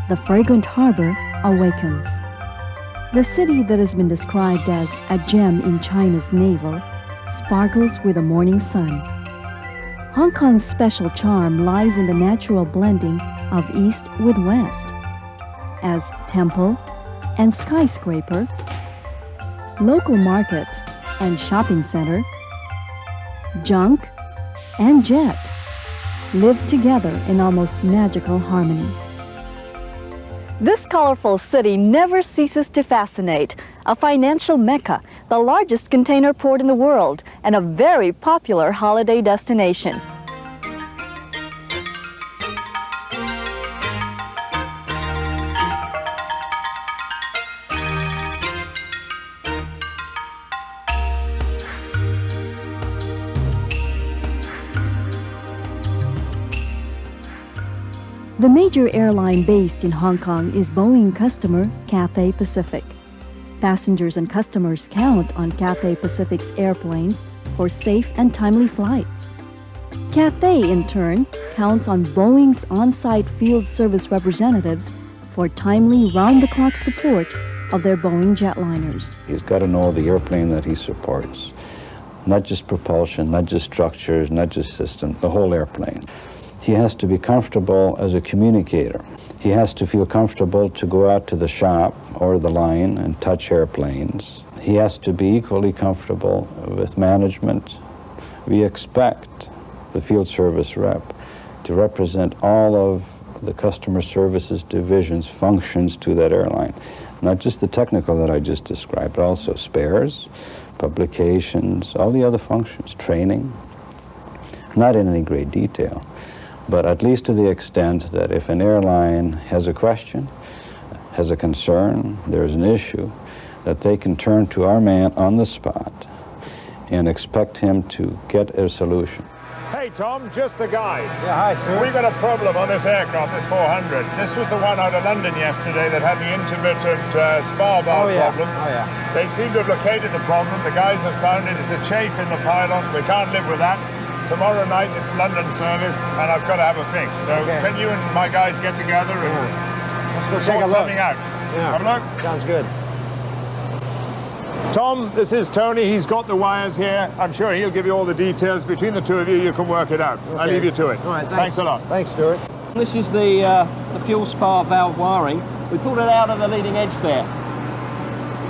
the fragrant harbor awakens. The city that has been described as a gem in China's navel sparkles with the morning sun. Hong Kong's special charm lies in the natural blending of east with west, as temple and skyscraper, local market and shopping center, junk and jet live together in almost magical harmony. This colorful city never ceases to fascinate. A financial mecca, the largest container port in the world, and a very popular holiday destination. The major airline based in Hong Kong is Boeing customer Cathay Pacific. Passengers and customers count on Cathay Pacific's airplanes for safe and timely flights. Cathay, in turn, counts on Boeing's on-site field service representatives for timely round-the-clock support of their Boeing jetliners. He's got to know the airplane that he supports. Not just propulsion, not just structures, not just system, the whole airplane. He has to be comfortable as a communicator. He has to feel comfortable to go out to the shop or the line and touch airplanes. He has to be equally comfortable with management. We expect the field service rep to represent all of the customer services division's functions to that airline. Not just the technical that I just described, but also spares, publications, all the other functions, training. Not in any great detail, but at least to the extent that if an airline has a question, has a concern, there's an issue, that they can turn to our man on the spot and expect him to get a solution. Hey Tom, just the guy. Yeah, hi Stuart. We've got a problem on this aircraft, this 400. This was the one out of London yesterday that had the intermittent spar valve problem. Oh yeah. They seem to have located the problem. The guys have found it. It's a chafe in the pylon. We can't live with that. Tomorrow night it's London service and I've got to have a fix. So can you and my guys get together and let's go sort take a look. something out? Yeah. Have a look. Sounds good. Tom, this is Tony. He's got the wires here. I'm sure he'll give you all the details. Between the two of you can work it out. Okay. I'll leave you to it. All right, thanks a lot. Thanks, Stuart. This is the fuel spar valve wiring. We pulled it out of the leading edge there.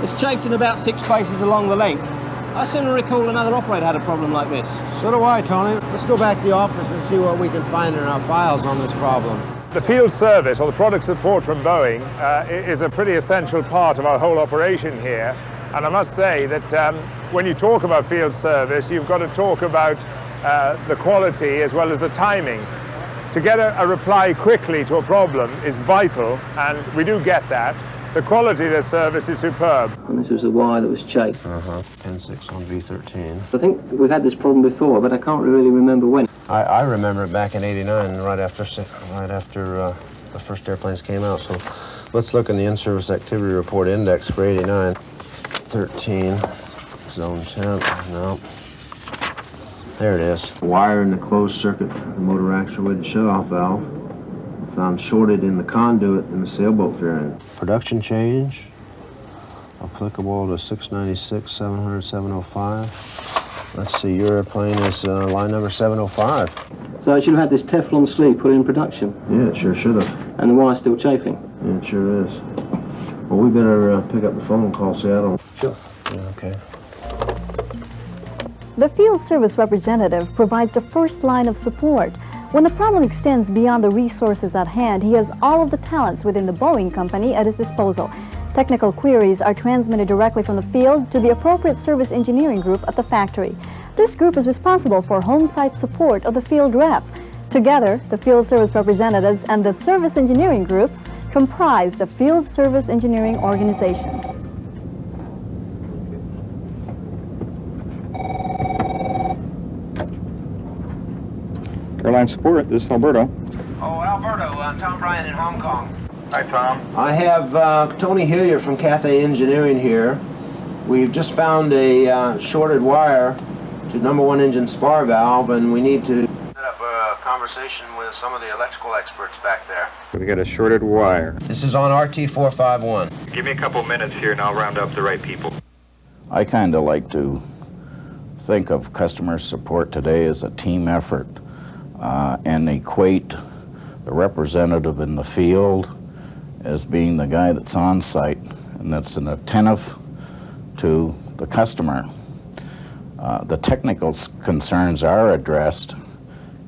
It's chafed in about 6 spaces along the length. I seem to recall another operator had a problem like this. So do I, Tony. Let's go back to the office and see what we can find in our files on this problem. The field service, or the product support from Boeing, is a pretty essential part of our whole operation here. And I must say that when you talk about field service, you've got to talk about the quality as well as the timing. To get a reply quickly to a problem is vital, and we do get that. The quality of their service is superb. And this was the wire that was chafed. N6 on V13. I think we've had this problem before, but I can't really remember when. I remember it back in '89, right after the first airplanes came out. So let's look in the in-service activity report index for '89. 13, zone 10, no. There it is. Wire in the closed circuit, the motor actuated shutoff valve. Found shorted in the conduit in the sailboat fairing. Production change, applicable to 696, 700, 705. Let's see, your airplane is line number 705. So I should have had this Teflon sleeve put in production. Yeah, it sure should have. And the wire's still chafing. Yeah, it sure is. Well, we better pick up the phone and call Seattle. Sure. Yeah, okay. The field service representative provides the first line of support. When the problem extends beyond the resources at hand, he has all of the talents within the Boeing company at his disposal. Technical queries are transmitted directly from the field to the appropriate service engineering group at the factory. This group is responsible for home site support of the field rep. Together, the field service representatives and the service engineering groups comprise the Field Service Engineering Organization. Airline support, this is Alberto. Oh, Alberto, Tom Bryan in Hong Kong. Hi, Tom. I have Tony Hillier from Cathay Engineering here. We've just found a shorted wire to #1 engine spar valve, and we need to set up a conversation with some of the electrical experts back there. We got a shorted wire. This is on RT451. Give me a couple minutes here and I'll round up the right people. I kind of like to think of customer support today as a team effort and equate the representative in the field as being the guy that's on site and that's an attentive to the customer. The technical concerns are addressed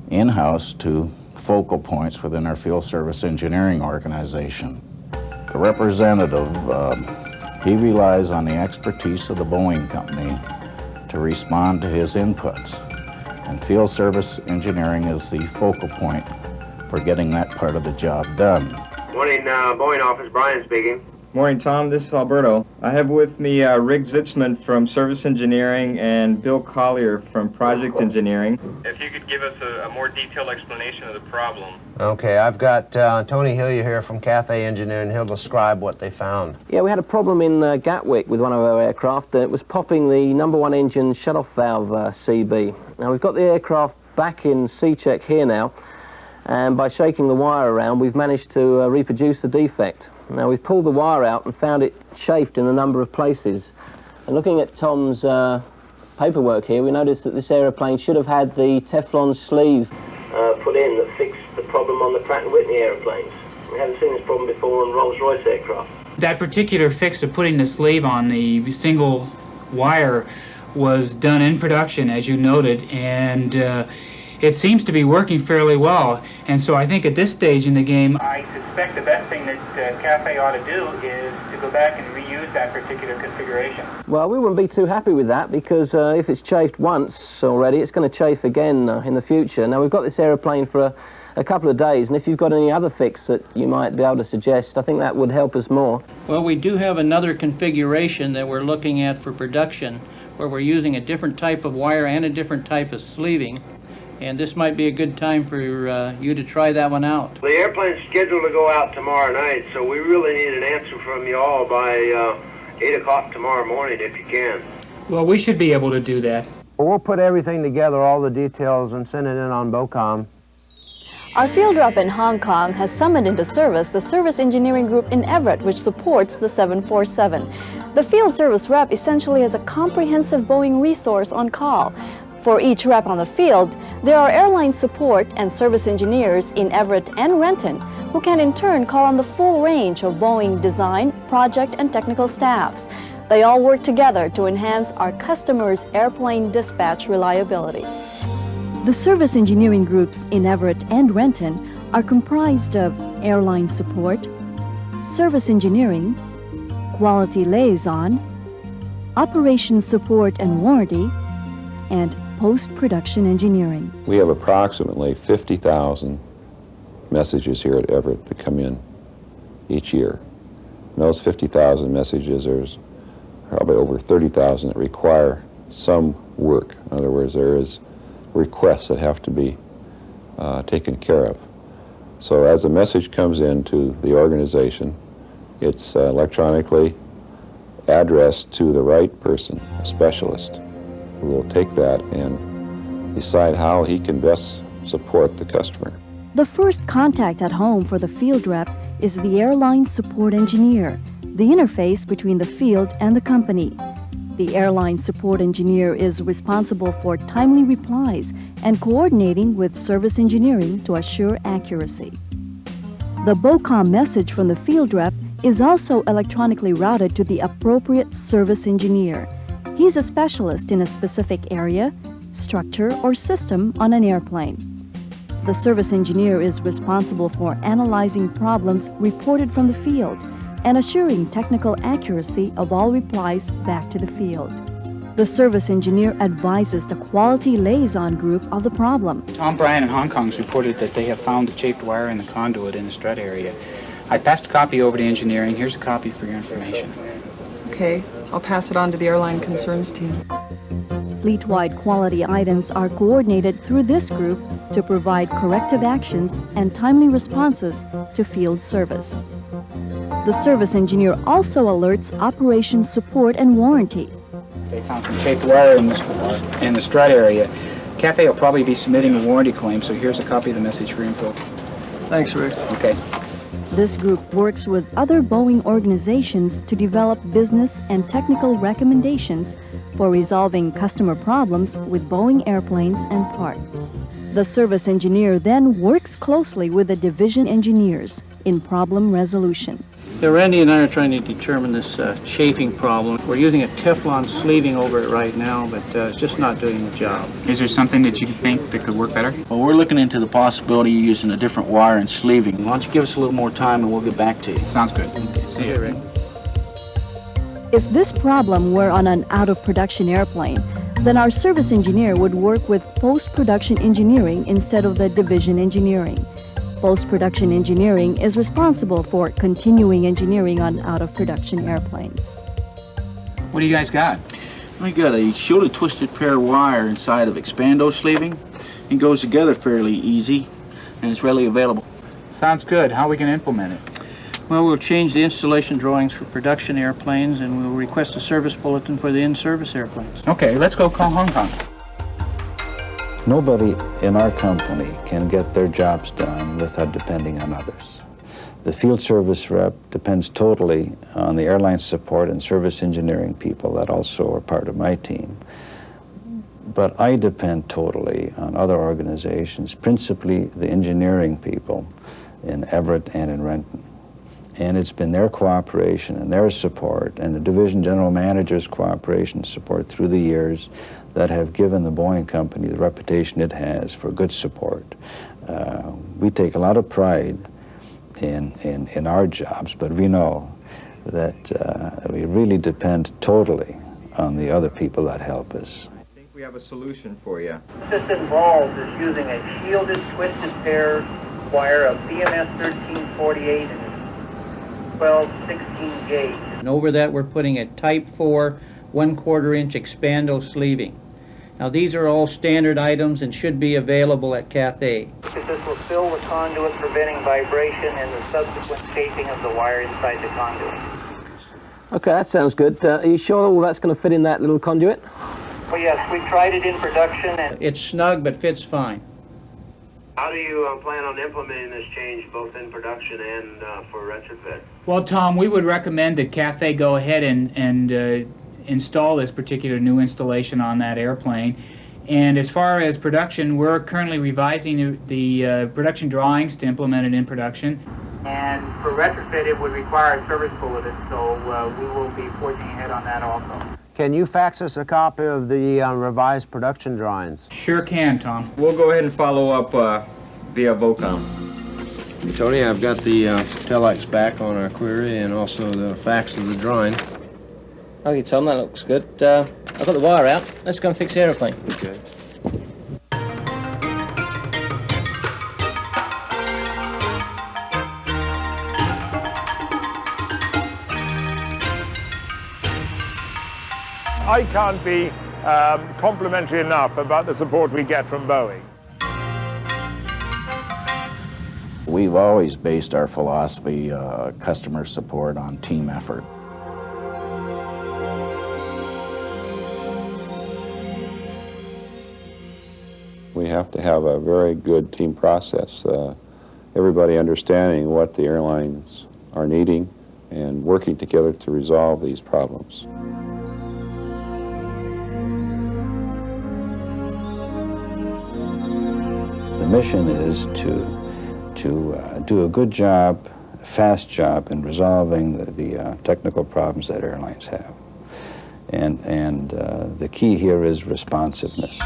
in-house to focal points within our field service engineering organization. The representative, he relies on the expertise of the Boeing company to respond to his inputs. And field service engineering is the focal point for getting that part of the job done. Morning, Boeing office, Brian speaking. Morning, Tom. This is Alberto. I have with me Rick Zitzman from Service Engineering and Bill Collier from Project Engineering. If you could give us a more detailed explanation of the problem. Okay, I've got Tony Hillier here from Cathay Engineering. He'll describe what they found. Yeah, we had a problem in Gatwick with one of our aircraft. It was popping the #1 engine shut-off valve CB. Now, we've got the aircraft back in C-check here now, and by shaking the wire around, we've managed to reproduce the defect. Now, we've pulled the wire out and found it chafed in a number of places. And looking at Tom's paperwork here, we noticed that this aeroplane should have had the Teflon sleeve put in that fixed the problem on the Pratt & Whitney aeroplanes. We haven't seen this problem before on Rolls-Royce aircraft. That particular fix of putting the sleeve on the single wire was done in production, as you noted, and it seems to be working fairly well. And so I think at this stage in the game, I suspect the best thing that Cathay ought to do is to go back and reuse that particular configuration. Well, we wouldn't be too happy with that because if it's chafed once already, it's going to chafe again in the future. Now, we've got this aeroplane for a couple of days, and if you've got any other fix that you might be able to suggest, I think that would help us more. Well, we do have another configuration that we're looking at for production, where we're using a different type of wire and a different type of sleeving. And this might be a good time for you to try that one out. The airplane's scheduled to go out tomorrow night, so we really need an answer from you all by 8 o'clock tomorrow morning if you can. Well, we should be able to do that. We'll put everything together, all the details, and send it in on BOCOM. Our field rep in Hong Kong has summoned into service the service engineering group in Everett, which supports the 747. The field service rep essentially has a comprehensive Boeing resource on call. For each rep on the field, there are airline support and service engineers in Everett and Renton who can in turn call on the full range of Boeing design, project, and technical staffs. They all work together to enhance our customers' airplane dispatch reliability. The service engineering groups in Everett and Renton are comprised of airline support, service engineering, quality liaison, operations support and warranty, and post-production engineering. We have approximately 50,000 messages here at Everett that come in each year. And those 50,000 messages, there's probably over 30,000 that require some work. In other words, there is requests that have to be taken care of. So as a message comes into the organization, it's electronically addressed to the right person, a specialist, who will take that and decide how he can best support the customer. The first contact at home for the field rep is the airline support engineer, the interface between the field and the company. The airline support engineer is responsible for timely replies and coordinating with service engineering to assure accuracy. The BOCOM message from the field rep is also electronically routed to the appropriate service engineer. He's a specialist in a specific area, structure, or system on an airplane. The service engineer is responsible for analyzing problems reported from the field and assuring technical accuracy of all replies back to the field. The service engineer advises the quality liaison group of the problem. Tom Bryan in Hong Kong's reported that they have found the chafed wire in the conduit in the strut area. I passed a copy over to engineering. Here's a copy for your information. Okay, I'll pass it on to the airline concerns team. Fleet-wide quality items are coordinated through this group to provide corrective actions and timely responses to field service. The service engineer also alerts operations support and warranty. They found some chafed wire in the strut area. Cathay will probably be submitting a warranty claim, so here's a copy of the message for info. Thanks, Rick. Okay. This group works with other Boeing organizations to develop business and technical recommendations for resolving customer problems with Boeing airplanes and parts. The service engineer then works closely with the division engineers in problem resolution. Yeah, Randy and I are trying to determine this chafing problem. We're using a Teflon sleeving over it right now, but it's just not doing the job. Is there something that you think that could work better? Well, we're looking into the possibility of using a different wire and sleeving. Why don't you give us a little more time and we'll get back to you. Sounds good. See you, Rick. If this problem were on an out-of-production airplane, then our service engineer would work with post-production engineering instead of the division engineering. Post-production engineering is responsible for continuing engineering on out-of-production airplanes. What do you guys got? We got a shielded twisted pair wire inside of Expando sleeving. It goes together fairly easy and it's readily available. Sounds good. How are we going to implement it? Well, we'll change the installation drawings for production airplanes and we'll request a service bulletin for the in-service airplanes. Okay, let's go call Hong Kong. Nobody in our company can get their jobs done without depending on others. The field service rep depends totally on the airline support and service engineering people that also are part of my team. But I depend totally on other organizations, principally the engineering people in Everett and in Renton. And it's been their cooperation and their support and the division general manager's cooperation and support through the years that have given the Boeing company the reputation it has for good support. We take a lot of pride in our jobs, but we know that we really depend totally on the other people that help us. I think we have a solution for you. This involves is using a shielded twisted pair wire of BMS 1348 and 12/16 gauge. And over that we're putting a Type 4 1/4 inch Expando sleeving. Now these are all standard items and should be available at Cathay. Because this will fill the conduit, preventing vibration and the subsequent shaping of the wire inside the conduit. Okay, that sounds good. Are you sure all that's going to fit in that little conduit? Well, yes, we tried it in production and It's snug but fits fine. How do you plan on implementing this change both in production and for retrofit? Well, Tom, we would recommend that Cathay go ahead and install this particular new installation on that airplane. And as far as production, we're currently revising the production drawings to implement it in production. And for retrofit, it would require a service bulletin, so we will be forging ahead on that also. Can you fax us a copy of the revised production drawings? Sure can, Tom. We'll go ahead and follow up via VOCOM. Hey, Tony, I've got the telex back on our query and also the fax of the drawing. Okay, Tom, that looks good. I've got the wire out. Let's go and fix the aeroplane. Okay. I can't be complimentary enough about the support we get from Boeing. We've always based our philosophy, customer support, on team effort. We have to have a very good team process. Everybody understanding what the airlines are needing and working together to resolve these problems. The mission is to do a good job, a fast job in resolving the technical problems that airlines have. And the key here is responsiveness.